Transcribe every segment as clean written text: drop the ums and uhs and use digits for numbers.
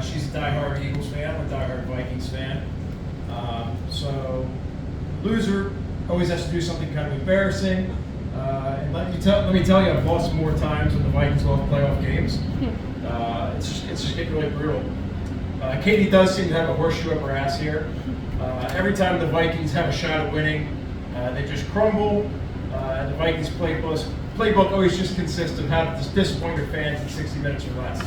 She's a diehard Eagles fan, I'm a diehard Vikings fan. So, loser always has to do something kind of embarrassing. And let me tell you, I've lost more times than the Vikings lost playoff games. It's just getting really brutal. Katie does seem to have a horseshoe up her ass here. Every time the Vikings have a shot at winning, they just crumble. And the Vikings playbook always just consists of how to disappoint your fans in 60 minutes or less.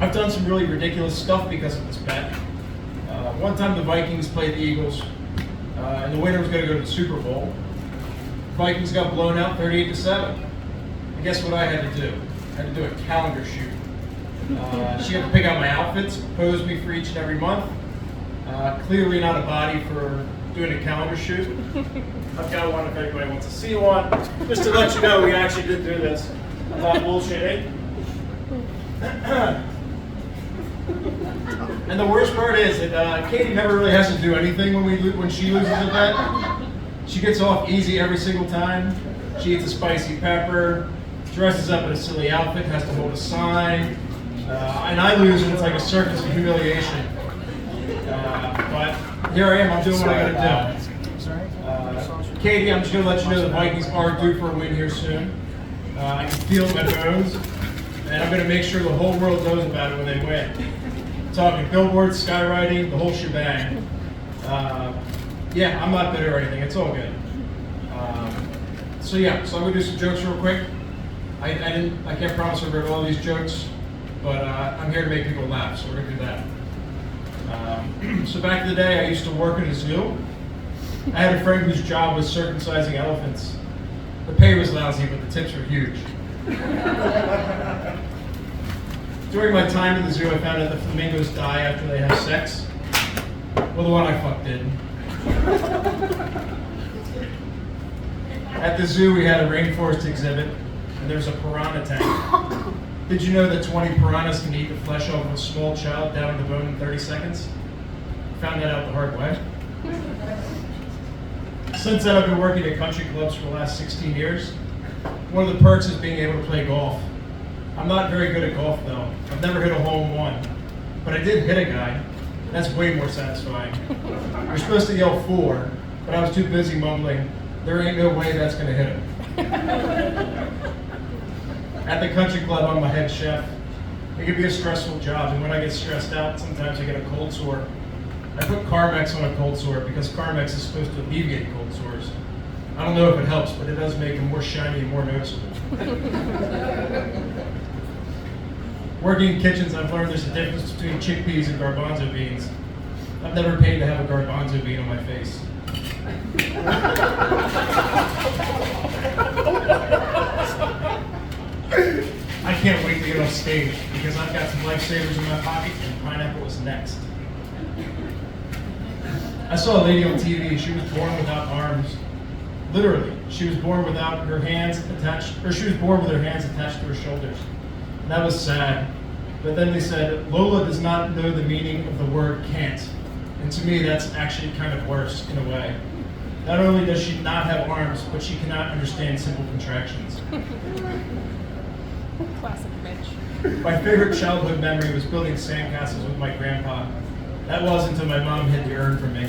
I've done some really ridiculous stuff because of this bet. One time the Vikings played the Eagles, and the winner was going to go to the Super Bowl. Vikings got blown out 38-7. And guess what I had to do? I had to do a calendar shoot. She had to pick out my outfits, pose me for each and every month. Clearly not a body for doing a calendar shoot. I've got one if anybody wants to see one. Just to let you know, we actually did do this. I'm not bullshitting. And the worst part is that Katie never really has to do anything when she loses a bet. She gets off easy every single time. She eats a spicy pepper, dresses up in a silly outfit, has to hold a sign. And I lose, and it's like a circus of humiliation. But here I am, I'm doing what I gotta do. Katie, I'm just gonna let you know the Vikings are due for a win here soon. I can feel it in my bones, and I'm gonna make sure the whole world knows about it when they win. Talking billboards, skywriting, the whole shebang. Yeah, I'm not bitter or anything, it's all good. So I'm gonna do some jokes real quick. I can't promise I'll read all these jokes, but I'm here to make people laugh, so we're gonna do that. So back in the day, I used to work in a zoo. I had a friend whose job was circumcising elephants. The pay was lousy, but the tips were huge. During my time in the zoo, I found out that flamingos die after they have sex. Well, the one I fucked did. At the zoo, we had a rainforest exhibit, and there was a piranha tank. Did you know that 20 piranhas can eat the flesh off of a small child down to the bone in 30 seconds? Found that out the hard way. Since then, I've been working at country clubs for the last 16 years. One of the perks is being able to play golf. I'm not very good at golf, though. I've never hit a hole-in-one. But I did hit a guy. That's way more satisfying. You're supposed to yell 4, but I was too busy mumbling, there ain't no way that's going to hit him. At the country club, I'm a head chef. It can be a stressful job, and when I get stressed out, sometimes I get a cold sore. I put Carmex on a cold sore because Carmex is supposed to alleviate cold sores. I don't know if it helps, but it does make them more shiny and more noticeable. Working in kitchens, I've learned there's a difference between chickpeas and garbanzo beans. I've never paid to have a garbanzo bean on my face. I can't wait to get off stage because I've got some lifesavers in my pocket and pineapple is next. I saw a lady on TV, she was born without arms. Literally, she was born without her hands attached, or she was born with her hands attached to her shoulders. And that was sad. But then they said, Lola does not know the meaning of the word can't. And to me, that's actually kind of worse in a way. Not only does she not have arms, but she cannot understand simple contractions. Classic bitch. My favorite childhood memory was building sandcastles with my grandpa. That was until my mom hid the urn from me.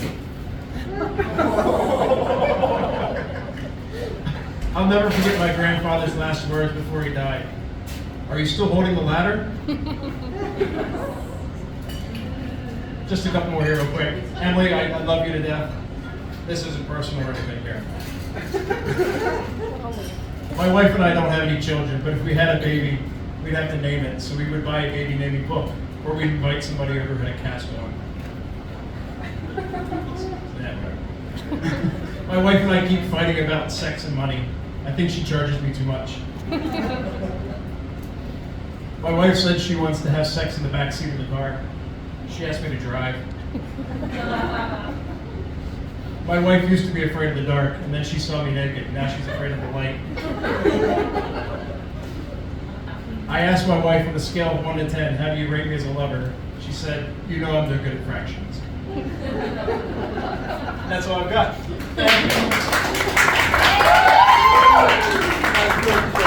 I'll never forget my grandfather's last words before he died. Are you still holding the ladder? Just a couple more here real quick. Emily, I love you to death. This isn't personal or anything here. My wife and I don't have any children, but if we had a baby, we'd have to name it. So we would buy a baby naming book, or we'd invite somebody over who had a cast on. My wife and I keep fighting about sex and money. I think she charges me too much. My wife said she wants to have sex in the back seat of the car. She asked me to drive. My wife used to be afraid of the dark, and then she saw me naked. Now she's afraid of the light. I asked my wife on a scale of 1 to 10, how do you rate me as a lover? She said, you know I'm no good at fractions. That's all I've got. Thank you.